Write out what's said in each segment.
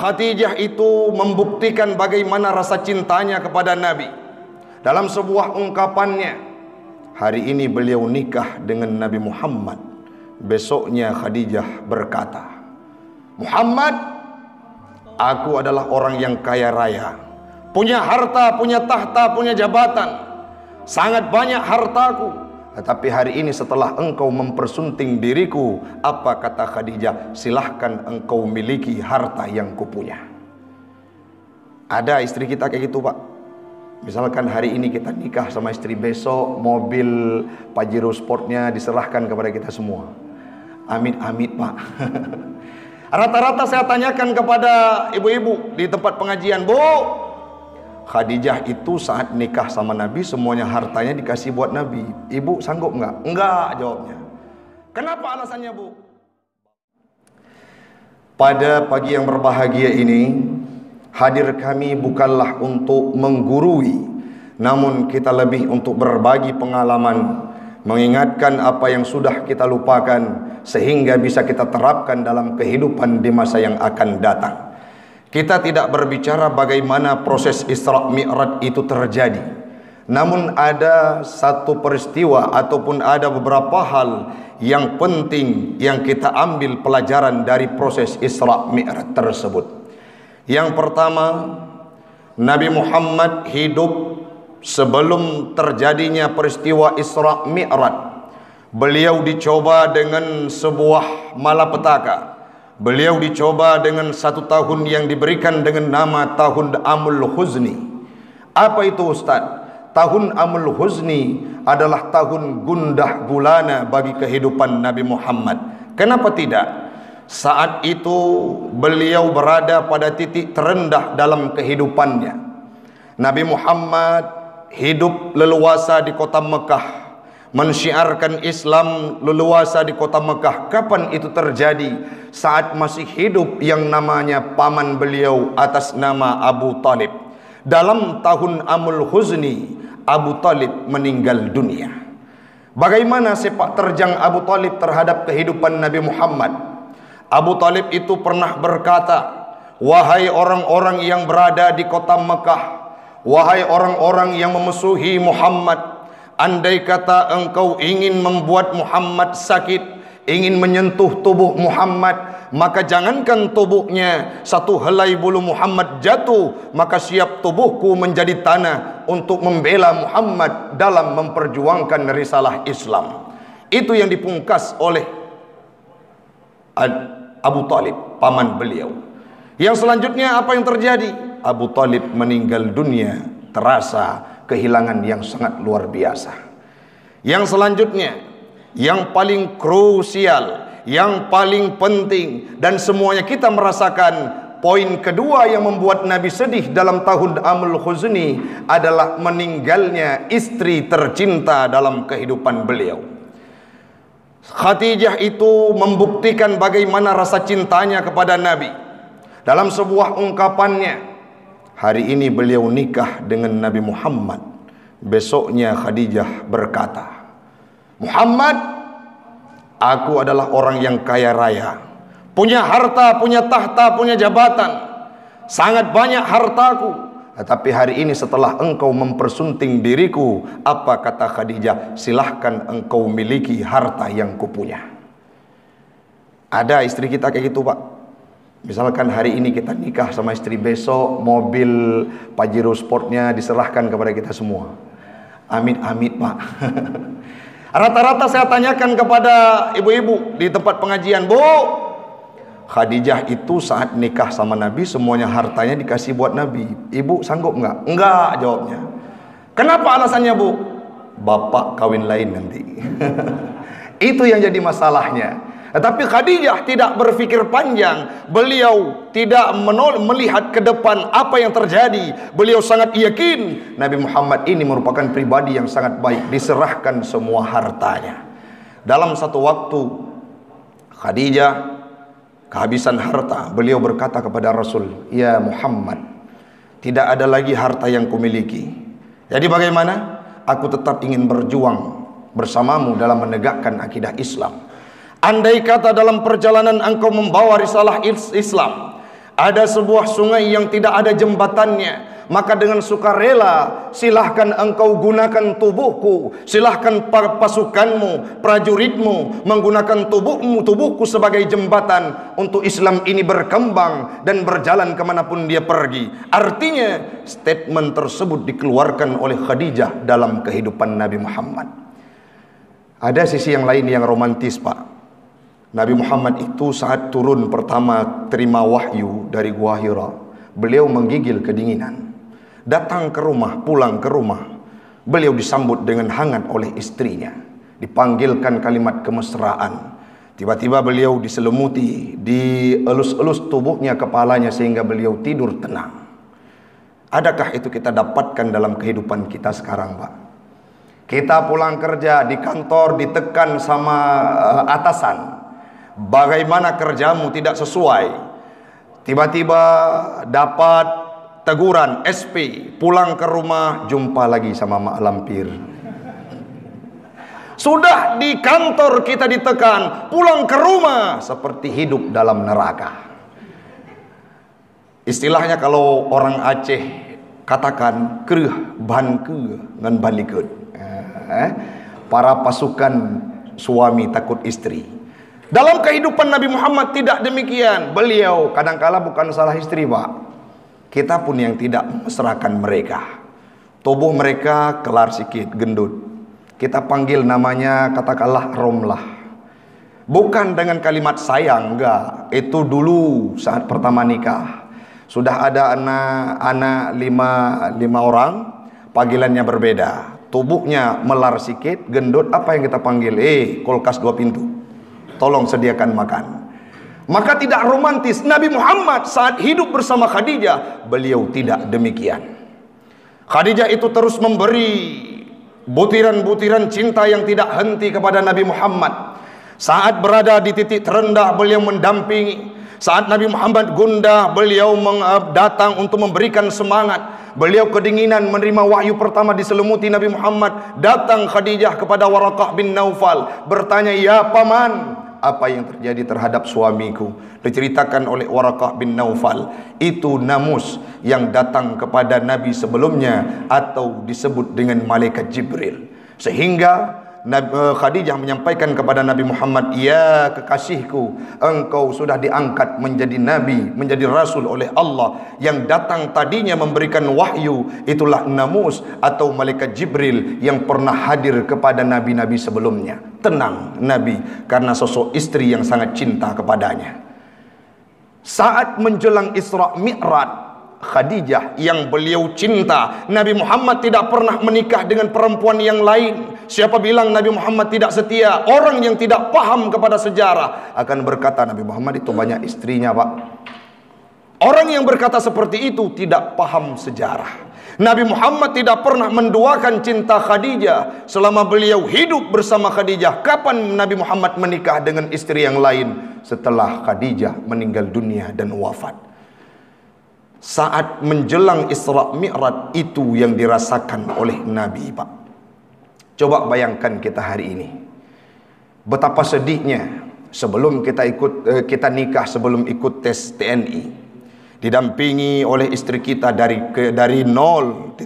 Khadijah itu membuktikan bagaimana rasa cintanya kepada Nabi. Dalam sebuah ungkapannya, hari ini beliau nikah dengan Nabi Muhammad. Besoknya Khadijah berkata, Muhammad, aku adalah orang yang kaya raya, punya harta, punya tahta, punya jabatan, sangat banyak hartaku. Tetapi hari ini setelah engkau mempersunting diriku, apa kata Khadijah? Silahkan engkau miliki harta yang kupunya. Ada istri kita kayak gitu, Pak. Misalkan hari ini kita nikah sama istri, besok mobil Pajero Sportnya diserahkan kepada kita semua. Amit-amit, Pak. Rata-rata saya tanyakan kepada ibu-ibu di tempat pengajian, Bu, Khadijah itu saat nikah sama Nabi semuanya hartanya dikasih buat Nabi. Ibu sanggup enggak? Enggak jawabnya. Kenapa alasannya, Bu? Pada pagi yang berbahagia ini, hadir kami bukanlah untuk menggurui, namun kita lebih untuk berbagi pengalaman, mengingatkan apa yang sudah kita lupakan sehingga bisa kita terapkan dalam kehidupan di masa yang akan datang. Kita tidak berbicara bagaimana proses Isra Mi'raj itu terjadi, namun ada satu peristiwa ataupun ada beberapa hal yang penting yang kita ambil pelajaran dari proses Isra Mi'raj tersebut. Yang pertama, Nabi Muhammad hidup sebelum terjadinya peristiwa Isra Mi'raj. Beliau dicoba dengan sebuah malapetaka. Beliau dicoba dengan 1 tahun yang diberikan dengan nama tahun Amul Huzni. Apa itu, Ustaz? Tahun Amul Huzni adalah tahun gundah gulana bagi kehidupan Nabi Muhammad. Kenapa tidak? Saat itu beliau berada pada titik terendah dalam kehidupannya. Nabi Muhammad hidup leluasa di kota Mekah, mensyiarkan Islam leluasa di kota Mekah. Kapan itu terjadi? Saat masih hidup yang namanya paman beliau atas nama Abu Talib. Dalam tahun Amul Huzni, Abu Talib meninggal dunia. Bagaimana sepak terjang Abu Talib terhadap kehidupan Nabi Muhammad? Abu Talib itu pernah berkata, wahai orang-orang yang berada di kota Mekah, wahai orang-orang yang memusuhi Muhammad, andai kata engkau ingin membuat Muhammad sakit, ingin menyentuh tubuh Muhammad, maka jangankan tubuhnya, satu helai bulu Muhammad jatuh, maka siap tubuhku menjadi tanah untuk membela Muhammad dalam memperjuangkan risalah Islam. Itu yang dipungkas oleh Abu Talib, paman beliau. Yang selanjutnya apa yang terjadi? Abu Talib meninggal dunia, terasa kehilangan yang sangat luar biasa. Yang selanjutnya, yang paling krusial, yang paling penting, dan semuanya kita merasakan, poin kedua yang membuat Nabi sedih dalam tahun Amul Huzni adalah meninggalnya istri tercinta dalam kehidupan beliau. Khadijah itu membuktikan bagaimana rasa cintanya kepada Nabi. Dalam sebuah ungkapannya, hari ini beliau nikah dengan Nabi Muhammad. Besoknya Khadijah berkata, Muhammad, aku adalah orang yang kaya raya, punya harta, punya tahta, punya jabatan, sangat banyak hartaku. Tetapi hari ini setelah engkau mempersunting diriku, apa kata Khadijah? Silahkan engkau miliki harta yang kupunya. Ada istri kita kayak gitu, Pak. Misalkan hari ini kita nikah sama istri, besok mobil Pajero Sportnya diserahkan kepada kita semua. Amit-amit, Pak. Rata-rata saya tanyakan kepada ibu-ibu di tempat pengajian, Bu, Khadijah itu saat nikah sama Nabi semuanya hartanya dikasih buat Nabi. Ibu sanggup enggak? Enggak jawabnya. Kenapa alasannya, Bu? Bapak kawin lain nanti. Itu yang jadi masalahnya. Tetapi Khadijah tidak berpikir panjang. Beliau tidak melihat ke depan apa yang terjadi. Beliau sangat yakin Nabi Muhammad ini merupakan pribadi yang sangat baik. Diserahkan semua hartanya. Dalam satu waktu Khadijah kehabisan harta. Beliau berkata kepada Rasul, ya Muhammad, tidak ada lagi harta yang kumiliki. Jadi bagaimana? Aku tetap ingin berjuang bersamamu dalam menegakkan akidah Islam. Andai kata dalam perjalanan engkau membawa risalah Islam, Ada sebuah sungai yang tidak ada jembatannya, maka dengan sukarela silahkan engkau gunakan tubuhku, silahkan pasukanmu, prajuritmu menggunakan tubuhku sebagai jembatan untuk Islam ini berkembang dan berjalan kemanapun dia pergi. Artinya statement tersebut dikeluarkan oleh Khadijah dalam kehidupan Nabi Muhammad. Ada sisi yang lain yang romantis, Pak. Nabi Muhammad itu saat turun pertama terima wahyu dari Gua Hira, beliau menggigil kedinginan. Datang ke rumah, pulang ke rumah, beliau disambut dengan hangat oleh istrinya, dipanggilkan kalimat kemesraan. Tiba-tiba beliau diselimuti, dielus-elus tubuhnya, kepalanya, sehingga beliau tidur tenang. Adakah itu kita dapatkan dalam kehidupan kita sekarang, Pak? Kita pulang kerja, di kantor ditekan sama atasan, bagaimana kerjamu tidak sesuai. Tiba-tiba dapat teguran SP, pulang ke rumah jumpa lagi sama mak lampir. Sudah di kantor kita ditekan, pulang ke rumah seperti hidup dalam neraka. Istilahnya kalau orang Aceh katakan kereh ban ke ngan balikut. Para pasukan suami takut istri. Dalam kehidupan Nabi Muhammad tidak demikian. Beliau kadangkala bukan salah istri, Pak. Kita pun yang tidak mesrakan mereka. Tubuh mereka kelar sikit, gendut. Kita panggil namanya katakanlah Romlah. Bukan dengan kalimat sayang, enggak. Itu dulu saat pertama nikah. Sudah ada anak lima orang, panggilannya berbeda. Tubuhnya melar sikit, gendut, apa yang kita panggil? Kulkas 2 pintu. Tolong sediakan makan. Maka tidak romantis. Nabi Muhammad saat hidup bersama Khadijah, beliau tidak demikian. Khadijah itu terus memberi butiran-butiran cinta yang tidak henti kepada Nabi Muhammad. Saat berada di titik terendah, beliau mendampingi. Saat Nabi Muhammad gundah, beliau datang untuk memberikan semangat. Beliau kedinginan menerima wahyu pertama diselimuti Nabi Muhammad. Datang Khadijah kepada Waraqah bin Naufal, bertanya, "Ya paman, apa yang terjadi terhadap suamiku?" Diceritakan oleh Waraqah bin Naufal, itu namus yang datang kepada Nabi sebelumnya, atau disebut dengan malaikat Jibril. Sehingga Khadijah menyampaikan kepada Nabi Muhammad, "Ya kekasihku, engkau sudah diangkat menjadi nabi, menjadi rasul oleh Allah. Yang datang tadinya memberikan wahyu, itulah namus atau malaikat Jibril yang pernah hadir kepada nabi-nabi sebelumnya." Tenang Nabi, karena sosok istri yang sangat cinta kepadanya. Saat menjelang Isra Mi'raj, Khadijah yang beliau cinta, Nabi Muhammad tidak pernah menikah dengan perempuan yang lain. Siapa bilang Nabi Muhammad tidak setia? Orang yang tidak paham kepada sejarah akan berkata Nabi Muhammad itu banyak istrinya, Pak. Orang yang berkata seperti itu tidak paham sejarah. Nabi Muhammad tidak pernah menduakan cinta Khadijah selama beliau hidup bersama Khadijah. Kapan Nabi Muhammad menikah dengan istri yang lain? Setelah Khadijah meninggal dunia dan wafat. Saat menjelang Isra Mi'raj, itu yang dirasakan oleh Nabi, Pak. Coba bayangkan kita hari ini, betapa sedihnya sebelum kita nikah, sebelum ikut tes TNI, didampingi oleh istri kita dari 0.0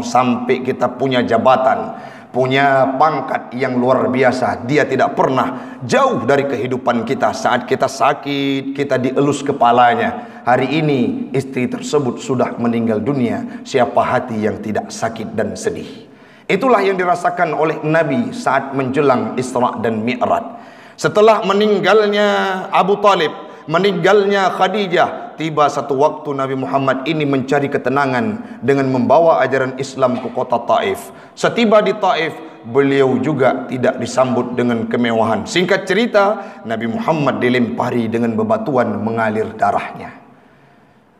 sampai kita punya jabatan, punya pangkat yang luar biasa. Dia tidak pernah jauh dari kehidupan kita. Saat kita sakit, kita dielus kepalanya. Hari ini istri tersebut sudah meninggal dunia. Siapa hati yang tidak sakit dan sedih? Itulah yang dirasakan oleh Nabi saat menjelang Isra dan Mi'raj. Setelah meninggalnya Abu Talib, meninggalnya Khadijah, tiba satu waktu Nabi Muhammad ini mencari ketenangan dengan membawa ajaran Islam ke kota Taif. Setiba di Taif, beliau juga tidak disambut dengan kemewahan. Singkat cerita, Nabi Muhammad dilempari dengan bebatuan mengalir darahnya.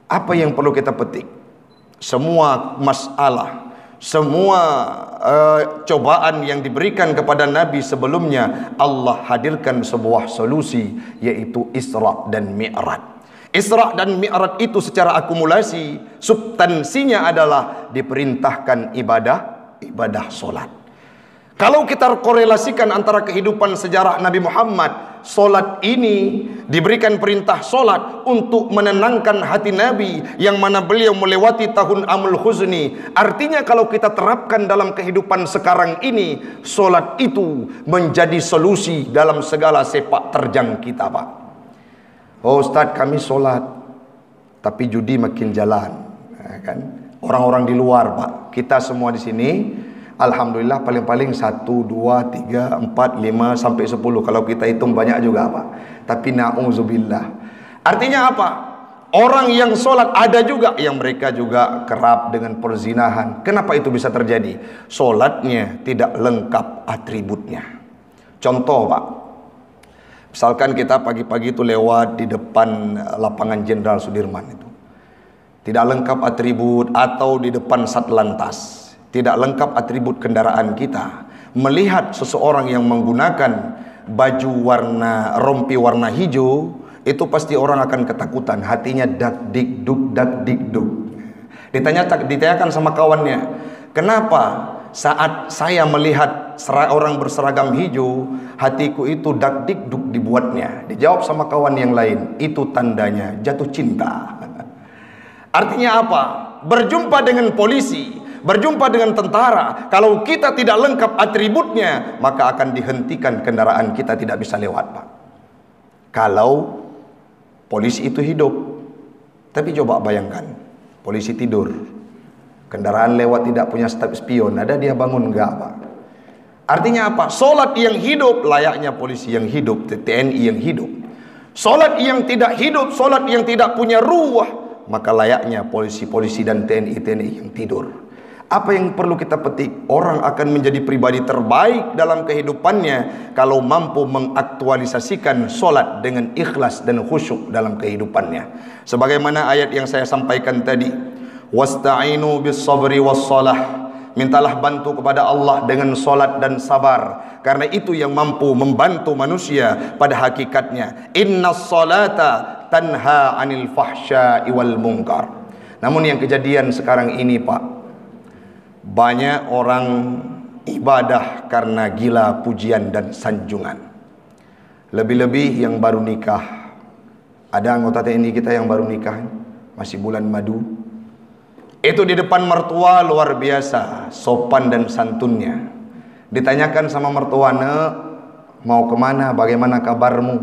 Apa yang perlu kita petik? Semua masalah, semua cobaan yang diberikan kepada Nabi sebelumnya, Allah hadirkan sebuah solusi, yaitu Isra dan Mi'raj. Isra dan Mi'raj itu secara akumulasi, substansinya adalah diperintahkan ibadah solat. Kalau kita korelasikan antara kehidupan sejarah Nabi Muhammad solat ini diberikan perintah solat untuk menenangkan hati Nabi, yang mana beliau melewati tahun Amul Huzni. Artinya kalau kita terapkan dalam kehidupan sekarang ini, solat itu menjadi solusi dalam segala sepak terjang kita, Pak. Oh Ustaz, kami solat tapi judi makin jalan, kan? Orang-orang di luar, Pak. Kita semua di sini alhamdulillah paling-paling 1, 2, 3, 4, 5 sampai 10. Kalau kita hitung banyak juga, Pak. Tapi na'udzubillah. Artinya apa? Orang yang sholat ada juga yang mereka juga kerap dengan perzinahan. Kenapa itu bisa terjadi? Sholatnya tidak lengkap atributnya. Contoh, Pak. Misalkan kita pagi-pagi itu lewat di depan lapangan Jenderal Sudirman itu. Tidak lengkap atribut, atau di depan Satlantas. Tidak lengkap atribut kendaraan kita. Melihat seseorang yang menggunakan baju warna rompi warna hijau, itu pasti orang akan ketakutan, hatinya dak dik duk. Ditanyakan sama kawannya, kenapa saat saya melihat orang berseragam hijau, hatiku itu dak dik duk dibuatnya? Dijawab sama kawan yang lain, itu tandanya jatuh cinta. Artinya apa? Berjumpa dengan polisi, berjumpa dengan tentara, kalau kita tidak lengkap atributnya, maka akan dihentikan kendaraan kita, tidak bisa lewat, Pak. Kalau polisi itu hidup. Tapi coba bayangkan, polisi tidur, kendaraan lewat tidak punya stop spion, ada dia bangun enggak, Pak? Artinya apa? Solat yang hidup layaknya polisi yang hidup, TNI yang hidup. Solat yang tidak hidup, solat yang tidak punya ruh, maka layaknya polisi-polisi dan TNI yang tidur. Apa yang perlu kita petik? Orang akan menjadi pribadi terbaik dalam kehidupannya kalau mampu mengaktualisasikan solat dengan ikhlas dan khusyuk dalam kehidupannya. Sebagaimana ayat yang saya sampaikan tadi, wasta'inu bis sabri was salah. Mintalah bantu kepada Allah dengan solat dan sabar, karena itu yang mampu membantu manusia pada hakikatnya. Innas salata tanha 'anil fahsya'i wal munkar. Namun yang kejadian sekarang ini, Pak, banyak orang ibadah karena gila pujian dan sanjungan. Lebih-lebih yang baru nikah. Ada anggota TNI kita yang baru nikah, masih bulan madu. Itu di depan mertua luar biasa sopan dan santunnya. Ditanyakan sama mertua, "Nek, mau kemana? Bagaimana kabarmu?"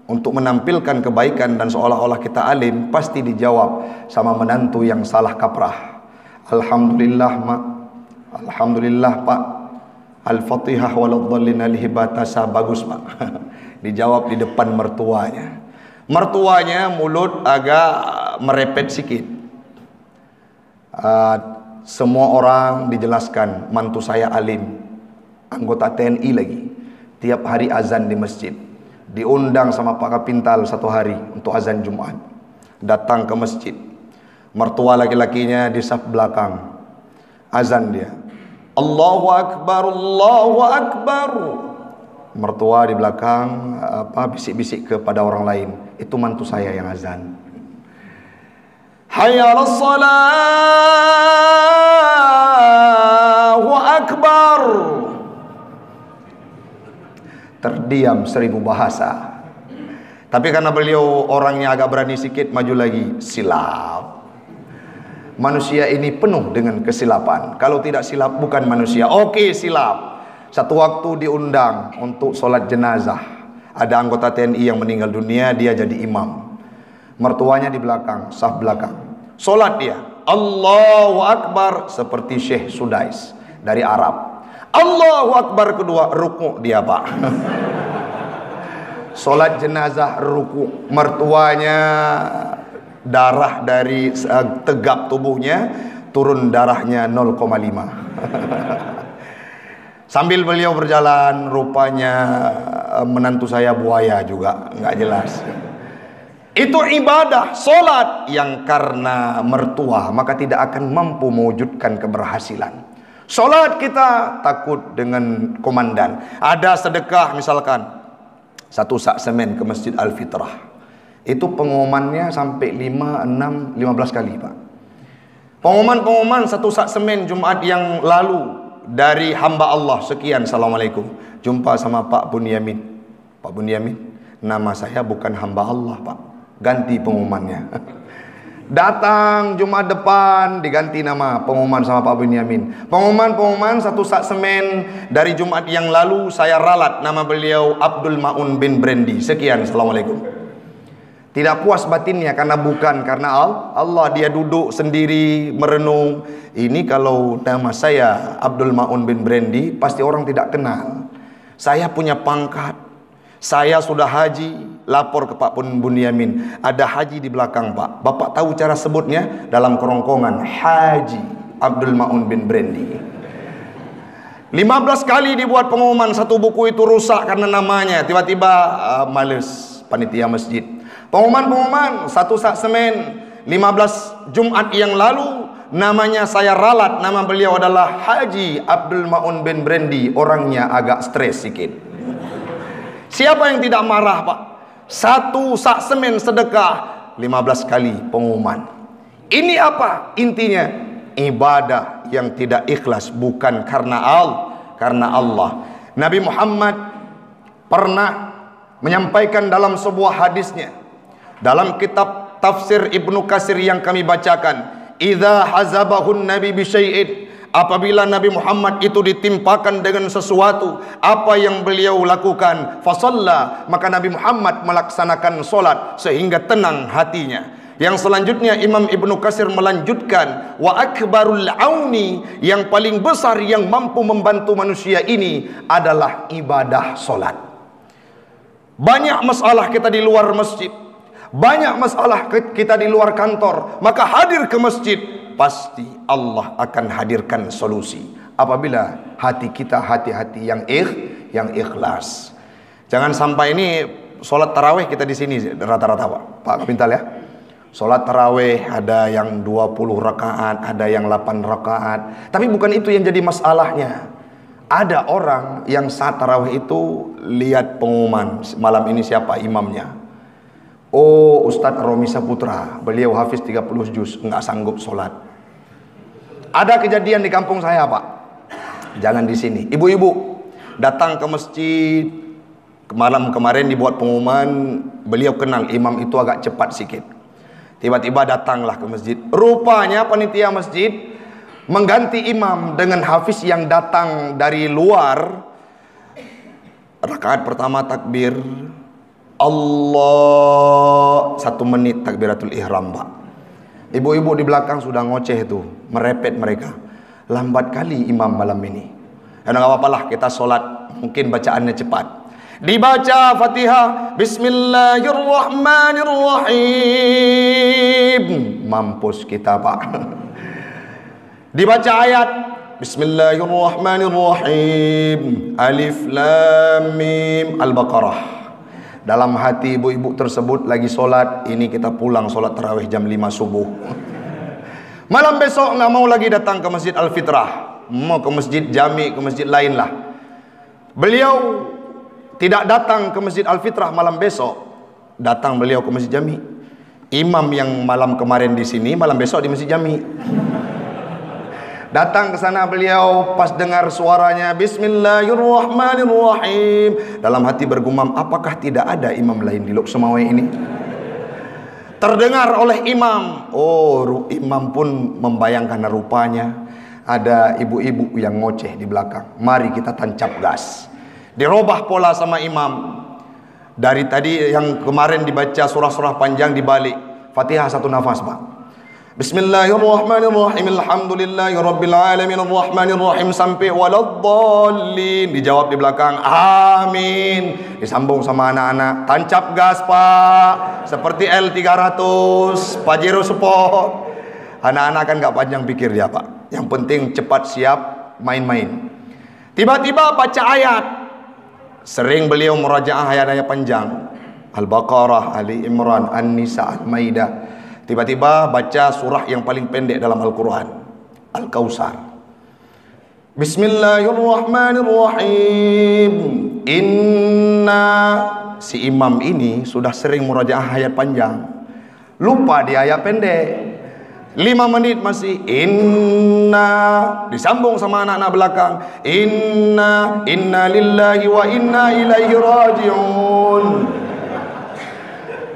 Untuk menampilkan kebaikan dan seolah-olah kita alim, pasti dijawab sama menantu yang salah kaprah. "Alhamdulillah, Mak. Alhamdulillah, Pak. Al-Fatihah waladhdallin al-hibatasa." Bagus, Pak. Dijawab di depan mertuanya. Mertuanya mulut agak merepet sikit. Semua orang dijelaskan, mantu saya alim, anggota TNI lagi, tiap hari azan di masjid. Diundang sama Pak Kapintal satu hari untuk azan Jumat. Datang ke masjid. Mertua laki-lakinya di saf belakang. Azan dia. Allahu Akbar, Allahu Akbar. Mertua di belakang bisik-bisik kepada orang lain. Itu mantu saya yang azan. Hayya 'alas salah wa akbar. Terdiam 1000 bahasa. Tapi karena beliau orangnya agak berani sedikit, maju lagi. Silap. Manusia ini penuh dengan kesilapan. Kalau tidak silap bukan manusia. Oke, silap. Satu waktu diundang untuk sholat jenazah. Ada anggota TNI yang meninggal dunia, dia jadi imam. Mertuanya di belakang, saf belakang. Solat dia, Allahu Akbar, seperti Syekh Sudais dari Arab. Allahu Akbar kedua, ruku dia, Pak. Solat jenazah ruku. Mertuanya darah dari tegap tubuhnya turun darahnya 0,5. Sambil beliau berjalan, rupanya menantu saya buaya juga, nggak jelas. Itu ibadah, solat yang karena mertua maka tidak akan mampu mewujudkan keberhasilan. Solat kita takut dengan komandan. Ada sedekah misalkan 1 sak semen ke Masjid Al-Fitrah. Itu pengumumannya sampai 5, 6, 15 kali, Pak. Pengumuman 1 sak semen Jumat yang lalu dari hamba Allah sekian, assalamualaikum. Jumpa sama Pak Bunyamin. Pak Bunyamin, nama saya bukan hamba Allah Pak, ganti pengumumannya. Datang Jumat depan diganti nama pengumuman sama Pak Bunyamin. Pengumuman satu sak semen dari Jumat yang lalu saya ralat nama beliau Abdul Ma'un bin Brendi. Sekian, assalamualaikum. Tidak puas batinnya karena bukan karena Allah, dia duduk sendiri merenung. Ini kalau nama saya Abdul Ma'un bin Brendi pasti orang tidak kenal. Saya punya pangkat, saya sudah haji. Lapor ke Pak Bunyamin, ada haji di belakang Pak. Bapak tahu cara sebutnya? Dalam kerongkongan, Haji Abdul Ma'un bin Brendi. 15 kali dibuat pengumuman, satu buku itu rusak karena namanya. Tiba-tiba males panitia masjid. Pengumuman satu sak semen 15 Jumat yang lalu, namanya saya ralat, nama beliau adalah Haji Abdul Ma'un bin Brendi. Orangnya agak stres sedikit. Siapa yang tidak marah Pak? Satu sak semen sedekah 15 kali pengumuman. Ini apa intinya? Ibadah yang tidak ikhlas, bukan karena Allah. Nabi Muhammad pernah menyampaikan dalam sebuah hadisnya, dalam kitab tafsir Ibnu Katsir yang kami bacakan, idza hazabahun nabi bi syai'in, apabila Nabi Muhammad itu ditimpakan dengan sesuatu, apa yang beliau lakukan? Fasalla, maka Nabi Muhammad melaksanakan solat sehingga tenang hatinya. Yang selanjutnya Imam Ibnu Katsir melanjutkan, wa akbarul auni, yang paling besar yang mampu membantu manusia ini adalah ibadah solat. Banyak masalah kita di luar masjid, banyak masalah kita di luar kantor, maka hadir ke masjid, pasti Allah akan hadirkan solusi apabila hati kita hati-hati yang ikhlas. Jangan sampai ini sholat tarawih kita di sini rata-rata Pak Kapintal ya. Sholat tarawih ada yang 20 rakaat, ada yang 8 rakaat. Tapi bukan itu yang jadi masalahnya. Ada orang yang saat tarawih itu lihat pengumuman, malam ini siapa imamnya. Oh, Ustadz Romi Saputra, beliau hafiz 30 juz, nggak sanggup sholat. Ada kejadian di kampung saya Pak, jangan di sini. Ibu-ibu datang ke masjid, malam kemarin dibuat pengumuman, beliau kenal imam itu agak cepat sedikit. Tiba-tiba datanglah ke masjid. Rupanya panitia masjid mengganti imam dengan hafiz yang datang dari luar. Rakaat pertama takbir Allah, 1 menit takbiratul ihram Pak. Ibu-ibu di belakang sudah ngoceh itu, merepet mereka. Lambat kali imam malam ini. Ya enggak apa-apa lah, kita sholat, mungkin bacaannya cepat. Dibaca Fatihah, Bismillahirrahmanirrahim. Mampus kita Pak. Dibaca ayat, Bismillahirrahmanirrahim. Alif Lam Mim Al-Baqarah. Dalam hati ibu-ibu tersebut lagi sholat, ini kita pulang sholat tarawih jam 5 subuh. Malam besok nggak mau lagi datang ke Masjid Al-Fitrah, mau ke Masjid Jami, ke masjid lain lah. Beliau tidak datang ke Masjid Al-Fitrah malam besok, datang beliau ke Masjid Jami. Imam yang malam kemarin di sini, malam besok di Masjid Jami. Datang ke sana beliau, pas dengar suaranya Bismillahirrahmanirrahim, dalam hati bergumam, apakah tidak ada imam lain di Lok Sumawe ini? Terdengar oleh imam. Oh, imam pun membayangkan rupanya ada ibu-ibu yang ngoceh di belakang. Mari kita tancap gas. Dirubah pola sama imam. Dari tadi yang kemarin dibaca surah-surah panjang dibalik. Fatihah 1 nafas Pak. Bismillahirrahmanirrahim. Alhamdulillahirabbil alamin arrahmanirrahim sampai waladdallin. Dijawab di belakang, amin. Disambung sama anak-anak, tancap gas Pak, seperti L300 Pajero Sport. Anak-anak kan gak panjang pikir dia Pak, yang penting cepat siap main-main. Tiba-tiba baca ayat. Sering beliau merajaah ayat-ayat panjang, Al-Baqarah, Ali Imran, An-Nisa, Al-Maidah. Tiba-tiba baca surah yang paling pendek dalam Al-Quran, Al-Kautsar. Bismillahirrahmanirrahim. Inna, si imam ini sudah sering murajaah ayat panjang, lupa di ayat pendek. 5 menit masih inna, disambung sama anak-anak belakang, inna lillahi wa inna ilaihi rajiun.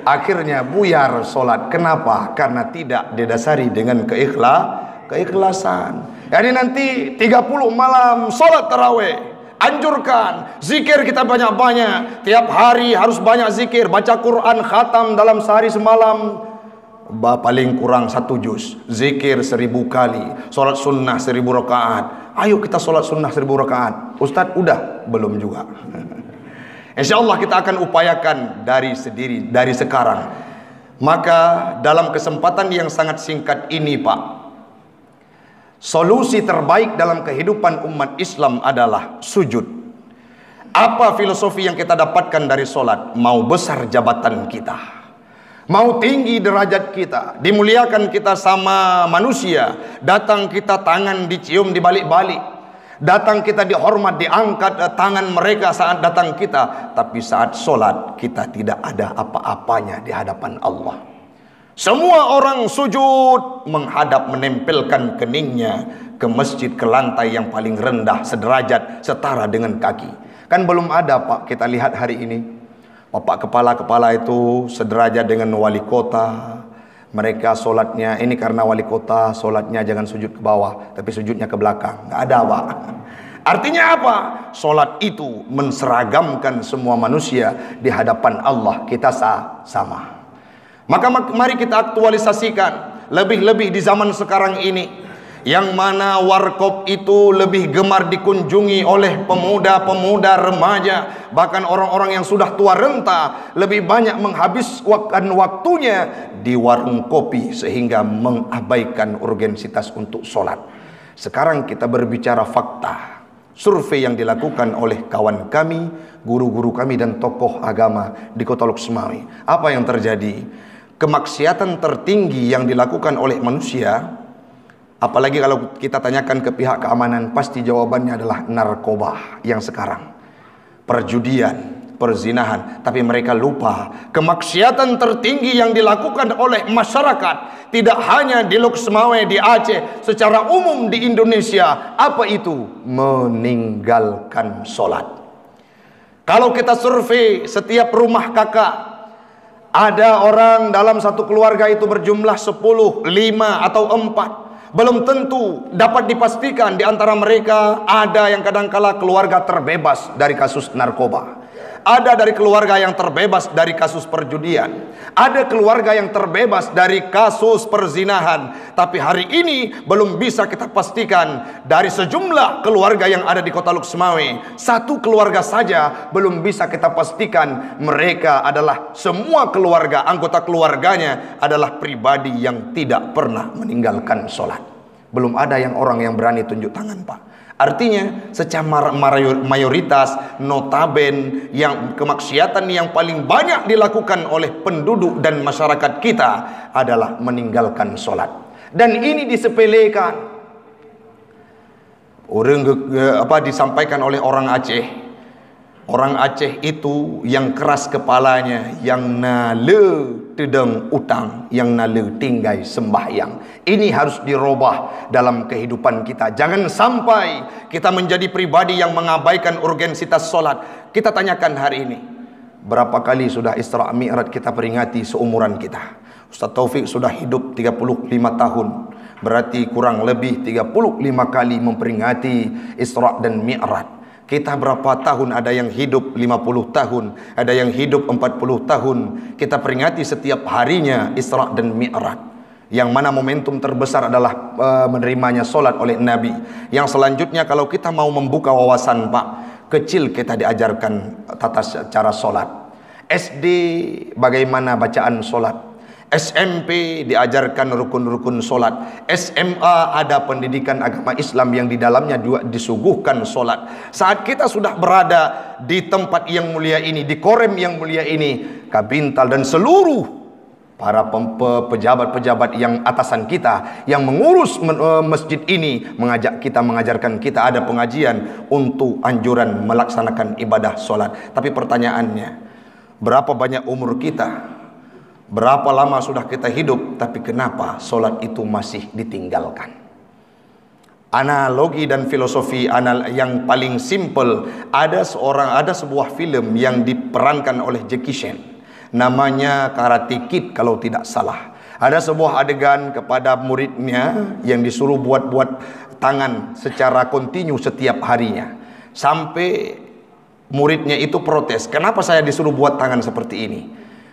Akhirnya buyar solat. Kenapa? Karena tidak didasari dengan keikhlasan. Jadi nanti 30 malam solat tarawih, anjurkan zikir kita banyak-banyak. Tiap hari harus banyak zikir, baca Quran khatam dalam sehari semalam paling kurang 1 juz, zikir 1000 kali, solat sunnah 1000 rakaat. Ayo kita solat sunnah 1000 rakaat. Ustadz udah? Belum juga. Insya Allah kita akan upayakan dari sekarang. Maka dalam kesempatan yang sangat singkat ini Pak, solusi terbaik dalam kehidupan umat Islam adalah sujud. Apa filosofi yang kita dapatkan dari solat? Mau besar jabatan kita, mau tinggi derajat kita, dimuliakan kita sama manusia, datang kita tangan dicium dibalik-balik, datang kita dihormat, diangkat tangan mereka saat datang kita, tapi saat solat kita tidak ada apa-apanya di hadapan Allah. Semua orang sujud menghadap, menempelkan keningnya ke masjid, ke lantai yang paling rendah, sederajat, setara dengan kaki. Kan belum ada Pak, kita lihat hari ini Bapak kepala-kepala itu sederajat dengan wali kota. Mereka solatnya, ini karena wali kota, solatnya jangan sujud ke bawah, tapi sujudnya ke belakang. Nggak ada Pak. Artinya apa? Solat itu menseragamkan semua manusia di hadapan Allah. Kita sama. Maka mari kita aktualisasikan, lebih-lebih di zaman sekarang ini, yang mana warkop itu lebih gemar dikunjungi oleh pemuda-pemuda remaja, bahkan orang-orang yang sudah tua renta lebih banyak menghabiskan waktunya di warung kopi sehingga mengabaikan urgensitas untuk sholat. Sekarang kita berbicara fakta. Survei yang dilakukan oleh kawan kami, guru-guru kami dan tokoh agama di Kota Loksmawe. Apa yang terjadi? Kemaksiatan tertinggi yang dilakukan oleh manusia, apalagi kalau kita tanyakan ke pihak keamanan, pasti jawabannya adalah narkoba yang sekarang, perjudian, perzinahan. Tapi mereka lupa kemaksiatan tertinggi yang dilakukan oleh masyarakat, tidak hanya di Loksmawe, di Aceh, secara umum di Indonesia. Apa itu? Meninggalkan sholat. Kalau kita survei setiap rumah kakak, ada orang dalam satu keluarga itu berjumlah 10, 5 atau 4. Belum tentu dapat dipastikan di antara mereka ada yang kadangkala keluarga terbebas dari kasus narkoba, ada dari keluarga yang terbebas dari kasus perjudian, ada keluarga yang terbebas dari kasus perzinahan. Tapi hari ini belum bisa kita pastikan dari sejumlah keluarga yang ada di Kota Loksmawe, satu keluarga saja belum bisa kita pastikan mereka adalah semua keluarga, anggota keluarganya adalah pribadi yang tidak pernah meninggalkan sholat. Belum ada orang yang berani tunjuk tangan Pak. Artinya secara mayoritas notaben yang kemaksiatan yang paling banyak dilakukan oleh penduduk dan masyarakat kita adalah meninggalkan sholat. Dan ini disepelekan. Disampaikan oleh orang Aceh. Orang Aceh itu yang keras kepalanya, yang nale tedeng utang, yang nale tinggai sembahyang. Ini harus dirubah dalam kehidupan kita. Jangan sampai kita menjadi pribadi yang mengabaikan urgensitas solat. Kita tanyakan hari ini, berapa kali sudah Isra Mi'raj kita peringati seumuran kita? Ustaz Taufik sudah hidup 35 tahun. Berarti kurang lebih 35 kali memperingati Isra dan Mi'raj. Kita berapa tahun? Ada yang hidup 50 tahun, ada yang hidup 40 tahun. Kita peringati setiap harinya Isra dan Mi'raj, yang mana momentum terbesar adalah menerimanya solat oleh Nabi. Yang selanjutnya kalau kita mau membuka wawasan Pak, kecil kita diajarkan tata cara solat. SD bagaimana bacaan solat, SMP diajarkan rukun-rukun solat, SMA ada pendidikan agama Islam yang di dalamnya disuguhkan solat. Saat kita sudah berada di tempat yang mulia ini, di korem yang mulia ini, Kabintal dan seluruh para pejabat-pejabat yang atasan kita yang mengurus masjid ini mengajarkan kita ada pengajian untuk anjuran melaksanakan ibadah solat. Tapi pertanyaannya, berapa banyak umur kita? Berapa lama sudah kita hidup, tapi kenapa solat itu masih ditinggalkan? Analogi dan filosofi yang paling simple, ada sebuah film yang diperankan oleh Jackie Chan, namanya Karate Kid kalau tidak salah. Ada sebuah adegan kepada muridnya yang disuruh buat tangan secara kontinu setiap harinya, sampai muridnya itu protes, kenapa saya disuruh buat tangan seperti ini?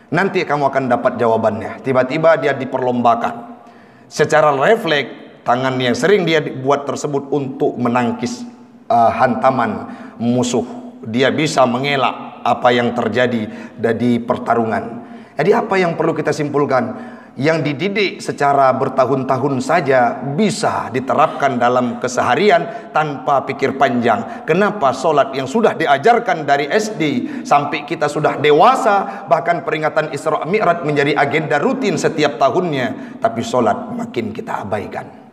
Nanti kamu akan dapat jawabannya. Tiba-tiba dia diperlombakan. Secara refleks, tangan yang sering dia buat tersebut untuk menangkis hantaman musuh. Dia bisa mengelak apa yang terjadi di pertarungan. Jadi apa yang perlu kita simpulkan? Yang dididik secara bertahun-tahun saja bisa diterapkan dalam keseharian tanpa pikir panjang. Kenapa solat yang sudah diajarkan dari SD sampai kita sudah dewasa, bahkan peringatan Isra Mi'raj menjadi agenda rutin setiap tahunnya, tapi solat makin kita abaikan.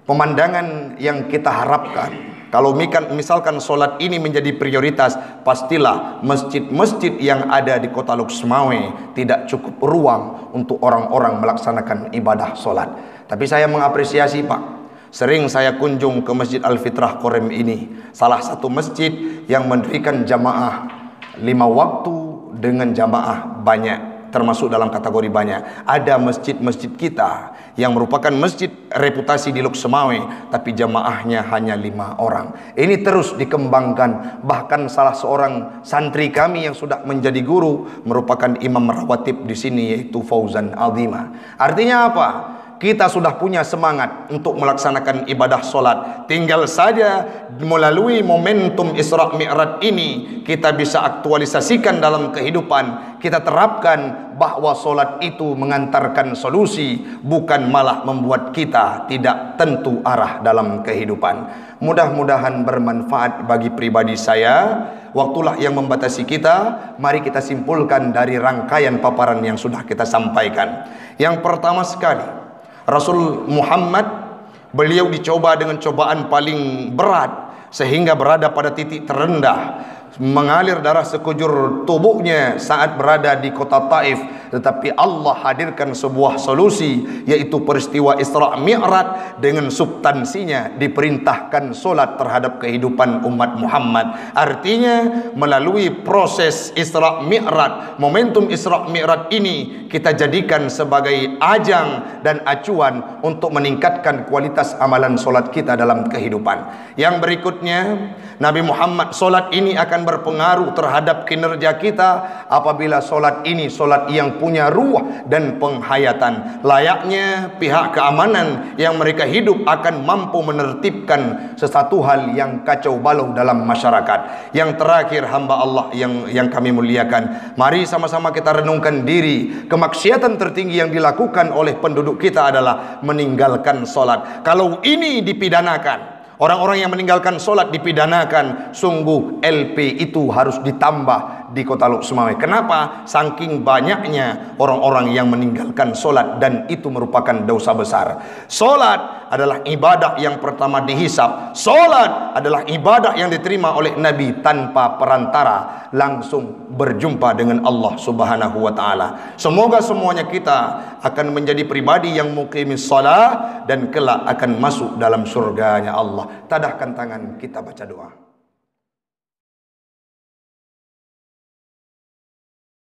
Pemandangan yang kita harapkan, kalau misalkan solat ini menjadi prioritas, pastilah masjid-masjid yang ada di kota Lok Sumawe tidak cukup ruang untuk orang-orang melaksanakan ibadah solat. Tapi saya mengapresiasi Pak, sering saya kunjung ke Masjid Al-Fitrah Korem ini, salah satu masjid yang mendirikan jamaah 5 waktu dengan jamaah banyak, termasuk dalam kategori banyak. Ada masjid-masjid kita yang merupakan masjid reputasi di Lok Sumawe, tapi jamaahnya hanya 5 orang. Ini terus dikembangkan. Bahkan salah seorang santri kami yang sudah menjadi guru merupakan imam rawatib di sini, yaitu Fauzan Azima. Artinya apa? Kita sudah punya semangat untuk melaksanakan ibadah solat. Tinggal saja melalui momentum Isra Mi'raj ini kita bisa aktualisasikan dalam kehidupan. Kita terapkan bahwa solat itu mengantarkan solusi, bukan malah membuat kita tidak tentu arah dalam kehidupan. Mudah-mudahan bermanfaat bagi pribadi saya. Waktulah yang membatasi kita. Mari kita simpulkan dari rangkaian paparan yang sudah kita sampaikan. Yang pertama sekali, Rasul Muhammad, beliau dicoba dengan cobaan paling berat sehingga berada pada titik terendah, mengalir darah sekujur tubuhnya saat berada di kota Taif. Tetapi Allah hadirkan sebuah solusi, yaitu peristiwa Isra Mi'raj dengan substansinya diperintahkan solat terhadap kehidupan umat Muhammad. Artinya melalui proses Isra Mi'raj, momentum Isra Mi'raj ini kita jadikan sebagai ajang dan acuan untuk meningkatkan kualitas amalan solat kita dalam kehidupan. Yang berikutnya, Nabi Muhammad, solat ini akan berpengaruh terhadap kinerja kita apabila solat ini solat yang punya ruh dan penghayatan. Layaknya pihak keamanan yang mereka hidup akan mampu menertibkan sesuatu hal yang kacau balau dalam masyarakat. Yang terakhir, hamba Allah yang kami muliakan, mari sama-sama kita renungkan diri. Kemaksiatan tertinggi yang dilakukan oleh penduduk kita adalah meninggalkan solat. Kalau ini dipidanakan, orang-orang yang meninggalkan solat dipidanakan, sungguh LP itu harus ditambah di kota Lok Sumawe. Kenapa? Saking banyaknya orang-orang yang meninggalkan solat, dan itu merupakan dosa besar. Solat adalah ibadah yang pertama dihisab. Solat adalah ibadah yang diterima oleh Nabi tanpa perantara, langsung berjumpa dengan Allah Subhanahu wa ta'ala. Semoga semuanya kita akan menjadi pribadi yang muqimis shalah dan kelak akan masuk dalam surganya Allah. Tadahkan tangan, kita baca doa.